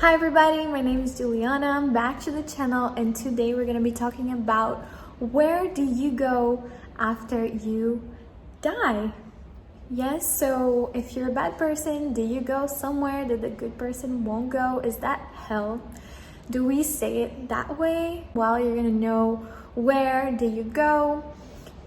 Hi everybody, my name is Juliana. I'm back to the channel and today we're going to be talking about where do you go after you die? Yes, so if you're a bad person, do you go somewhere that the good person won't go? Is that hell? Do we say it that way? Well, you're going to know where do you go,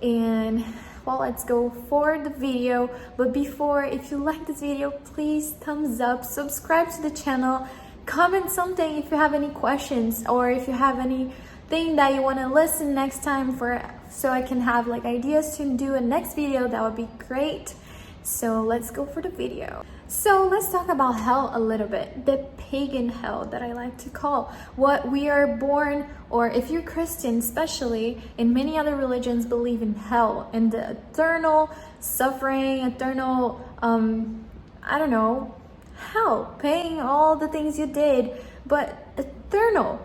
and well, let's go for the video. But before, if you like this video, please thumbs up, subscribe to the channel, comment something if you have any questions, or if you have anything that you want to listen next time for, so I can have like ideas to do a next video. That would be great. So let's go for the video. So let's talk about hell a little bit, the pagan hell that I like to call. What we are born, or if you're Christian especially, in many other religions believe in hell and the eternal suffering, eternal, I don't know, hell, paying all the things you did, but eternal.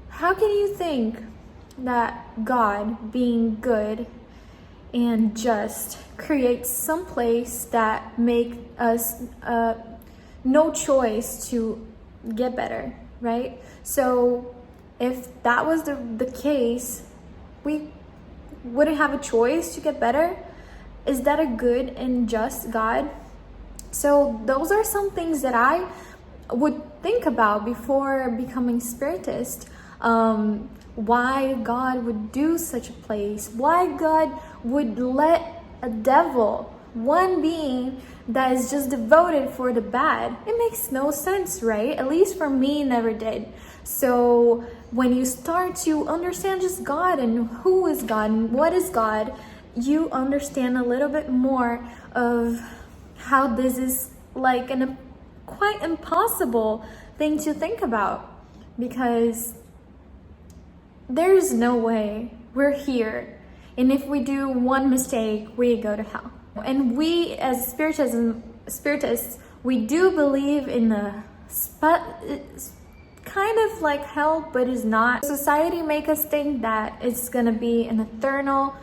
How can you think that God, being good and just, creates some place that make us no choice to get better, right? So if that was the case, we wouldn't have a choice to get better. Is that a good and just God? So those are some things that I would think about before becoming spiritist. Why God would do such a place, why God would let a devil, one being that is just devoted for the bad. It makes no sense, right? At least for me, it never did. So when you start to understand just God and who is God and what is God, you understand a little bit more of how this is like a quite impossible thing to think about, because there's no way we're here, and if we do one mistake, we go to hell. And we as spiritists, we do believe in a kind of like hell, but it's not. Society make us think that it's gonna be an eternal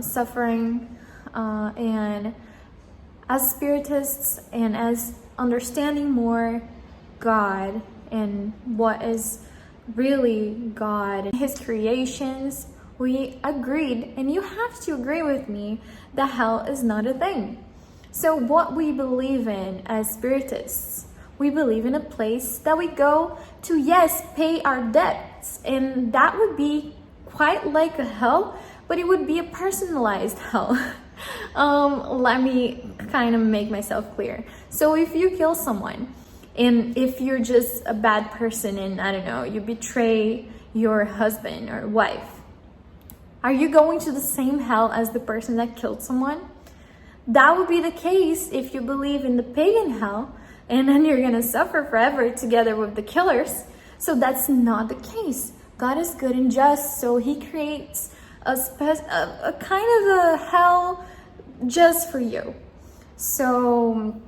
suffering, and as spiritists and as understanding more God and what is really God and his creations, we agreed, and you have to agree with me, that hell is not a thing. So what we believe in as spiritists, we believe in a place that we go to, yes, pay our debts, and that would be quite like a hell, but it would be a personalized hell. Let me kind of make myself clear. So if you kill someone, and if you're just a bad person and, I don't know, you betray your husband or wife, are you going to the same hell as the person that killed someone? That would be the case if you believe in the pagan hell, and then you're going to suffer forever together with the killers. So that's not the case. God is good and just, so he creates a kind of a hell just for you. So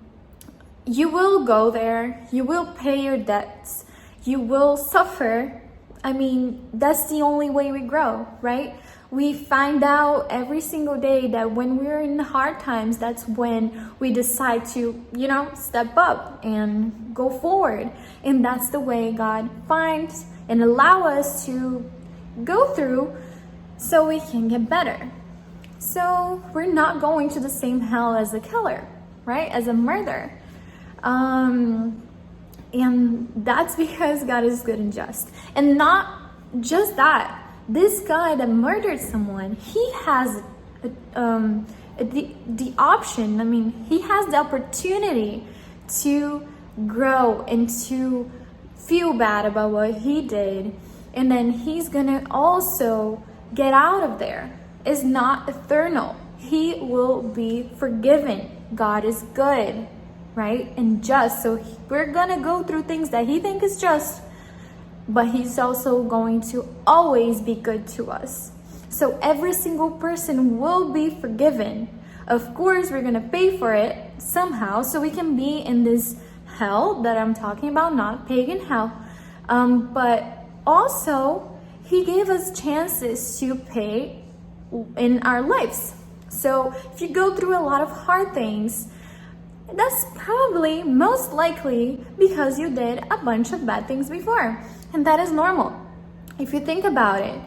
you will go there, you will pay your debts, you will suffer. I mean, that's the only way we grow, right? We find out every single day that when we're in hard times, that's when we decide to, step up and go forward. And that's the way God finds and allow us to go through so we can get better. So we're not going to the same hell as a killer, right? As a murderer. And that's because God is good and just. And not just that, this guy that murdered someone, he has the option, he has the opportunity to grow and to feel bad about what he did, and then he's gonna also get out of there. It's not eternal. He will be forgiven. God is good, right, and just. So we're gonna go through things that he thinks is just, but he's also going to always be good to us. So every single person will be forgiven. Of course, we're gonna pay for it somehow, so we can be in this hell that I'm talking about, not pagan hell. But also, he gave us chances to pay in our lives. So if you go through a lot of hard things, that's probably most likely because you did a bunch of bad things before. And that is normal. If you think about it,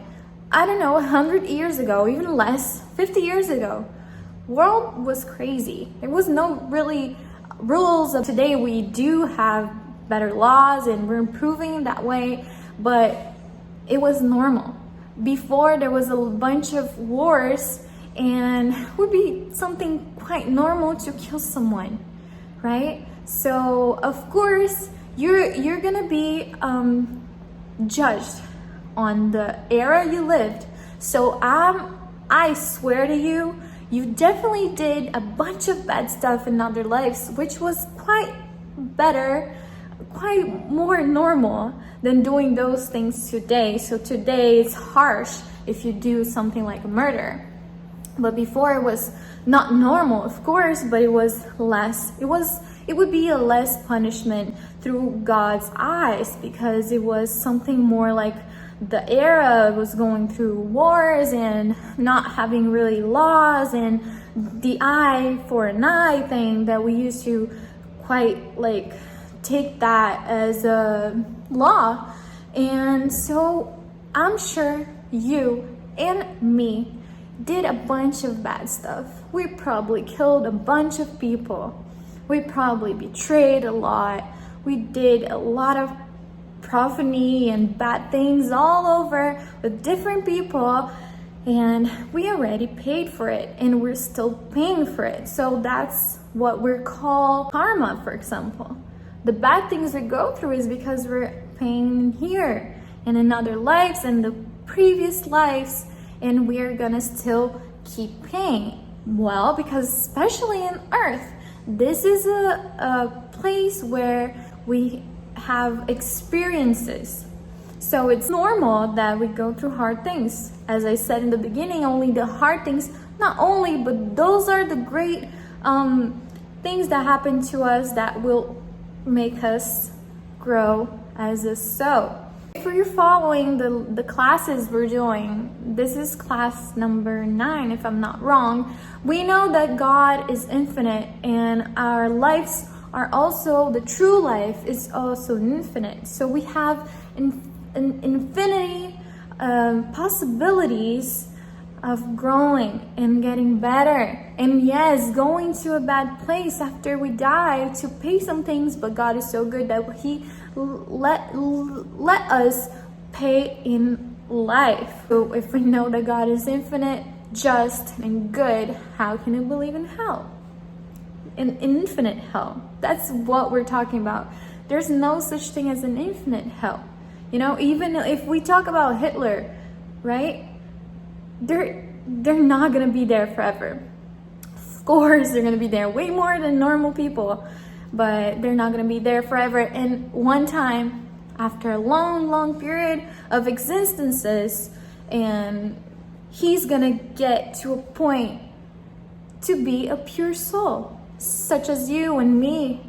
I don't know, 100 years ago, even less, 50 years ago, world was crazy. There was no really rules. Of today we do have better laws and we're improving that way, but it was normal. Before there was a bunch of wars and it would be something quite normal to kill someone, right? So of course you're gonna be judged on the era you lived. So I swear to you, you definitely did a bunch of bad stuff in other lives, which was quite better, quite more normal than doing those things today. So today it's harsh if you do something like a murder. But before it was not normal, of course, but it was less. It would be a less punishment through God's eyes because it was something more like the era was going through wars and not having really laws, and the eye for an eye thing that we used to quite like take that as a law. And so I'm sure you and me did a bunch of bad stuff. We probably killed a bunch of people. We probably betrayed a lot. We did a lot of profany and bad things all over with different people, and we already paid for it and we're still paying for it. So that's what we call karma, for example. The bad things we go through is because we're paying here and in other lives and the previous lives, and we're gonna still keep paying. Well, because especially in Earth, this is a place where we have experiences. So it's normal that we go through hard things. As I said in the beginning, only the hard things, not only, but those are the great things that happen to us that will make us grow as a soul. If you're following the classes we're doing, this is class number 9 if I'm not wrong, we know that God is infinite and our lives are also, the true life is also infinite. So we have an infinity possibilities of growing and getting better. And yes, going to a bad place after we die to pay some things, but God is so good that He let us pay in life. So if we know that God is infinite, just, and good, how can you believe in hell? An infinite hell. That's what we're talking about. There's no such thing as an infinite hell. You know, even if we talk about Hitler, right? They're not gonna be there forever. Of course, they're gonna be there way more than normal people, but they're not gonna be there forever. And one time, after a long period of existences, and he's gonna get to a point to be a pure soul, such as you and me.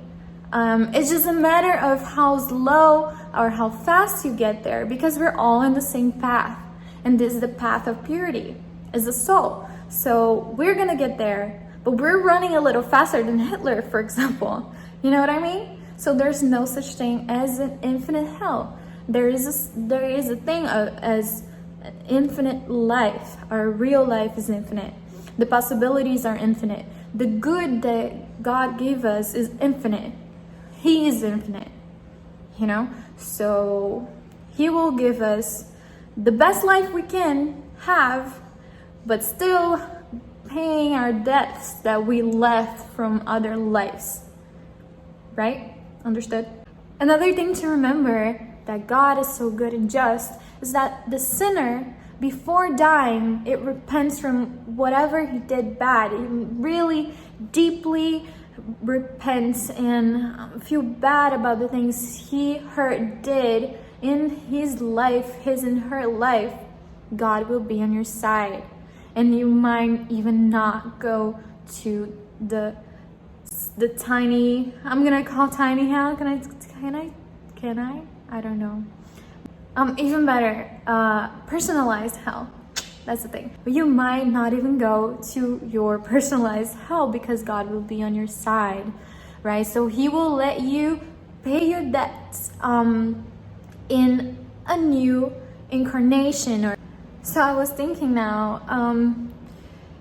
It's just a matter of how slow or how fast you get there, because we're all in the same path. And this is the path of purity, is the soul. So we're gonna get there, but we're running a little faster than Hitler, for example. You know what I mean? So there's no such thing as an infinite hell. There is a thing as an infinite life. Our real life is infinite. The possibilities are infinite. The good that God gave us is infinite. He is infinite, you know? So He will give us the best life we can have, but still paying our debts that we left from other lives. Right? Understood? Another thing to remember that God is so good and just is that the sinner, before dying, it repents from whatever he did bad. It really deeply repents and feel bad about the things he did in his life, his and her life. God will be on your side, and you might even not go to the tiny, I'm gonna call tiny hell. Can I? I don't know. Even better, personalized hell. That's the thing. But you might not even go to your personalized hell because God will be on your side. right? So he will let you pay your debts in a new incarnation. Or so I was thinking now,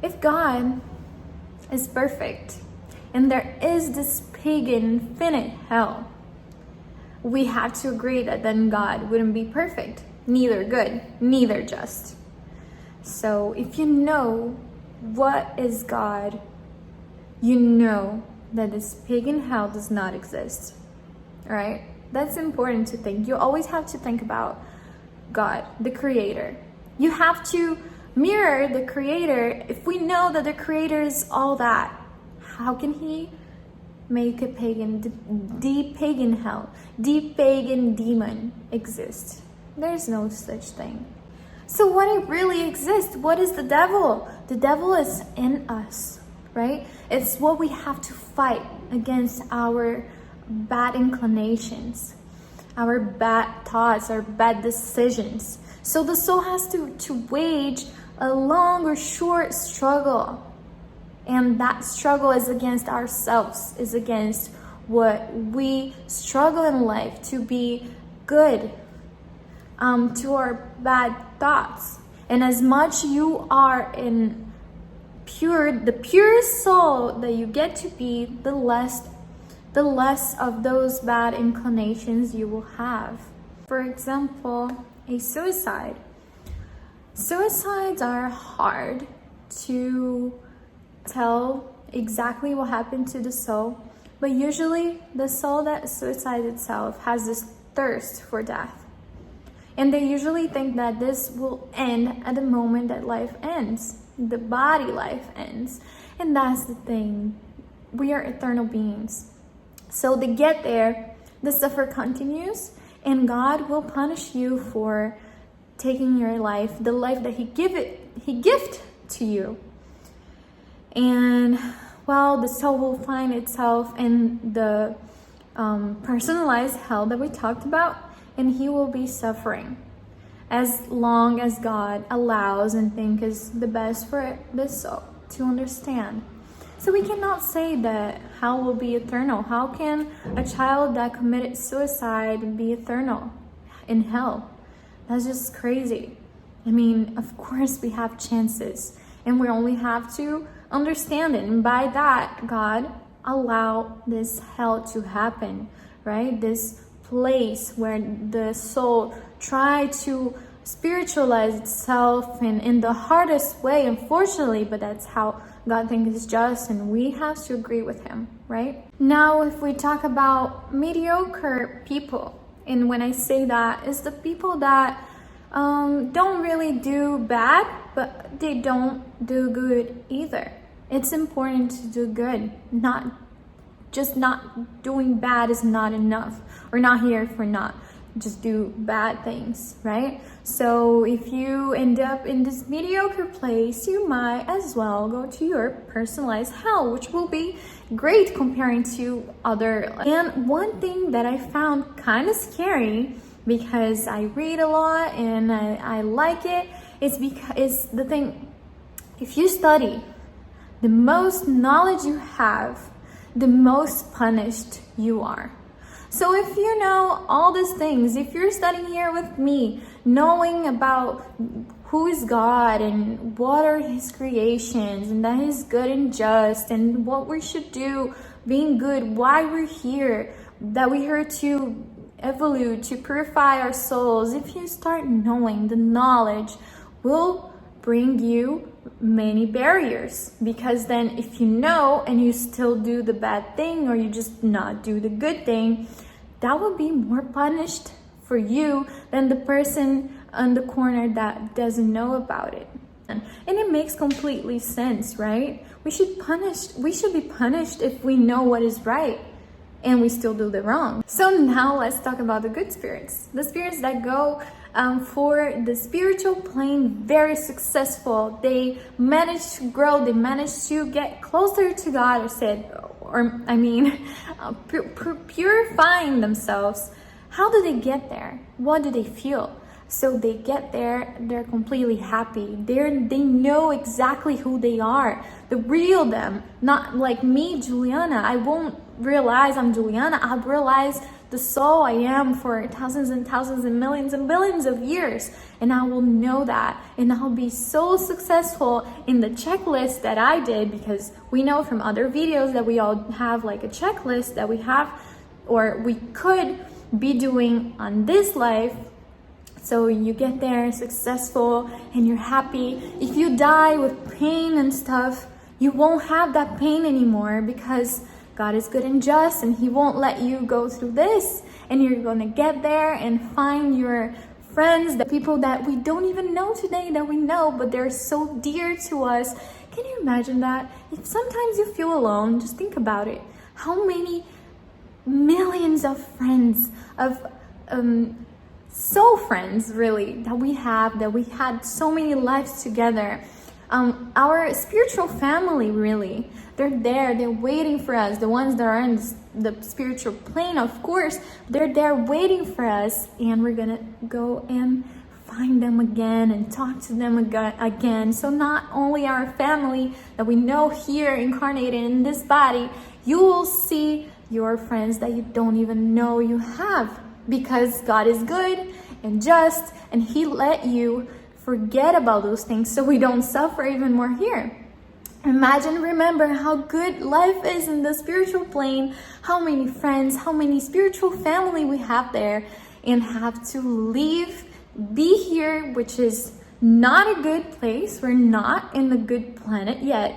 if God is perfect and there is this pagan infinite hell, we have to agree that then God wouldn't be perfect, neither good, neither just. So if you know what is God, you know that this pagan hell does not exist. All right? That's important to think. You always have to think about God, the creator. You have to mirror the creator. If we know that the creator is all that, how can he make a pagan, the pagan hell, the pagan demon exist? There's no such thing. So what really exists? What is the devil? The devil is in us, right? It's what we have to fight against, our bad inclinations, our bad thoughts, our bad decisions. So the soul has to wage a long or short struggle. And that struggle is against ourselves, is against what we struggle in life to be good, to our bad thoughts. And as much you are in the purest soul that you get to be, the less of those bad inclinations you will have. For example, a suicide. Suicides are hard to tell exactly what happened to the soul, but usually the soul that suicides itself has this thirst for death. And they usually think that this will end at the moment that life ends, the body life ends. And that's the thing. We are eternal beings. So they get there, the suffer continues, and God will punish you for taking your life, the life that He gift to you. And well, the soul will find itself in the personalized hell that we talked about, and he will be suffering as long as God allows and thinks is the best for this soul to understand. So we cannot say that hell will be eternal. How can a child that committed suicide be eternal in hell? That's just crazy. I mean, of course we have chances, and we only have to understand it. And by that, God allowed this hell to happen, right? This place where the soul tried to spiritualize itself in the hardest way, unfortunately, but that's how God thinks is just, and we have to agree with Him, right? Now, if we talk about mediocre people, and when I say that, it's the people that don't really do bad, but they don't do good either. It's important to do good. Not doing bad is not enough. We're not here for not just do bad things, right? So if you end up in this mediocre place, you might as well go to your personalized hell, which will be great comparing to other. And one thing that I found kind of scary, because I read a lot and I like it, is because the thing, if you study, the most knowledge you have, the most punished you are. So if you know all these things, if you're studying here with me, knowing about who is God and what are His creations, and that He's good and just, and what we should do, being good, why we're here, that we're here to evolve, to purify our souls. If you start knowing, the knowledge will bring you many barriers, because then if you know and you still do the bad thing, or you just not do the good thing, that will be more punished for you than the person on the corner that doesn't know about it. And it makes completely sense, right? We should be punished if we know what is right and we still do the wrong. So now let's talk about the good spirits, the spirits that go for the spiritual plane very successful. They manage to grow, they manage to get closer to God, purifying themselves. How do they get there? What do they feel? So they get there, they're completely happy. They know exactly who they are, the real them. Not like me, Juliana. I won't realize I'm Juliana, I'll realize the soul I am for thousands and thousands and millions and billions of years. And I will know that. And I'll be so successful in the checklist that I did, because we know from other videos that we all have like a checklist that we have or we could be doing on this life. So you get there successful and you're happy. If you die with pain and stuff, you won't have that pain anymore, because God is good and just and He won't let you go through this. And you're gonna get there and find your friends, the people that we don't even know today, that we know, but they're so dear to us. Can you imagine that? If sometimes you feel alone, just think about it. How many millions of friends, of soul friends really, that we have, that we had so many lives together. Our spiritual family, really, they're there, they're waiting for us. The ones that are in the spiritual plane, of course, they're there waiting for us, and we're gonna go and find them again and talk to them again. So not only our family that we know here incarnated in this body, you will see your friends that you don't even know you have, because God is good and just, and He let you forget about those things so we don't suffer even more here. Remember how good life is in the spiritual plane, how many friends, how many spiritual family we have there, and have to leave, be here, which is not a good place. We're not in the good planet yet.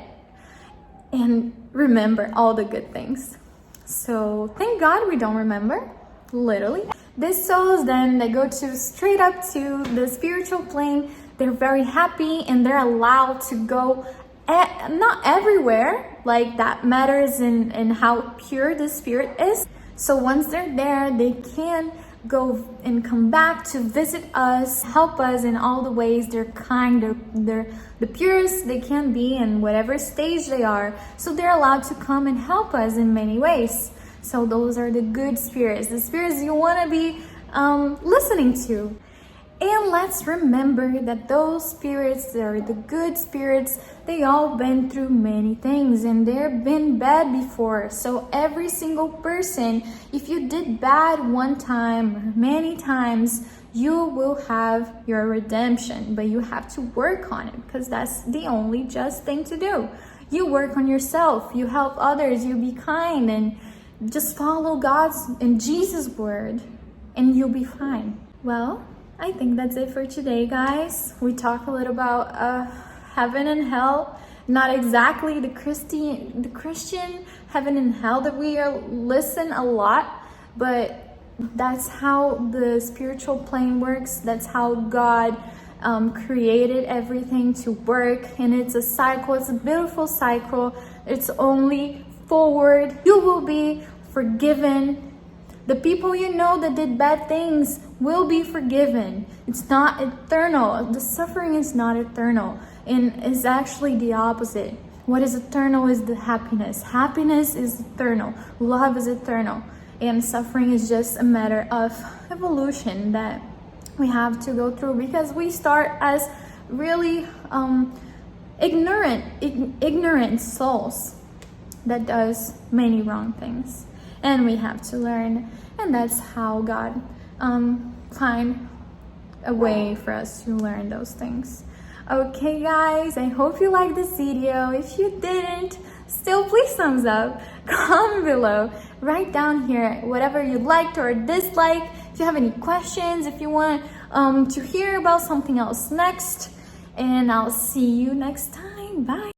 And remember all the good things. So thank God we don't remember, literally. These souls then, they go straight up to the spiritual plane. They're very happy and they're allowed to go not everywhere, like that matters in how pure the spirit is. So once they're there, they can go and come back to visit us, help us in all the ways. They're kind, they're the purest they can be in whatever stage they are. So they're allowed to come and help us in many ways. So those are the good spirits, the spirits you want to be listening to. And let's remember that those spirits, they're the good spirits, they all been through many things and they've been bad before. So every single person, if you did bad one time or many times, you will have your redemption. But you have to work on it, because that's the only just thing to do. You work on yourself, you help others, you be kind, and just follow God's and Jesus' word, and you'll be fine. Well, I think that's it for today, guys. We talked a little about heaven and hell. Not exactly the Christian heaven and hell that we listen a lot, but that's how the spiritual plane works. That's how God created everything to work, and it's a cycle. It's a beautiful cycle. It's only forward. You will be forgiven. The people you know that did bad things will be forgiven. It's not eternal. The suffering is not eternal, and it's actually the opposite. What is eternal is the happiness. Happiness is eternal. Love is eternal. And suffering is just a matter of evolution that we have to go through, because we start as really ignorant souls that does many wrong things. And we have to learn, and that's how God find a way for us to learn those things. Okay, guys, I hope you liked this video. If you didn't, still please thumbs up, comment below, write down here whatever you liked or disliked. If you have any questions, if you want to hear about something else next, and I'll see you next time. Bye.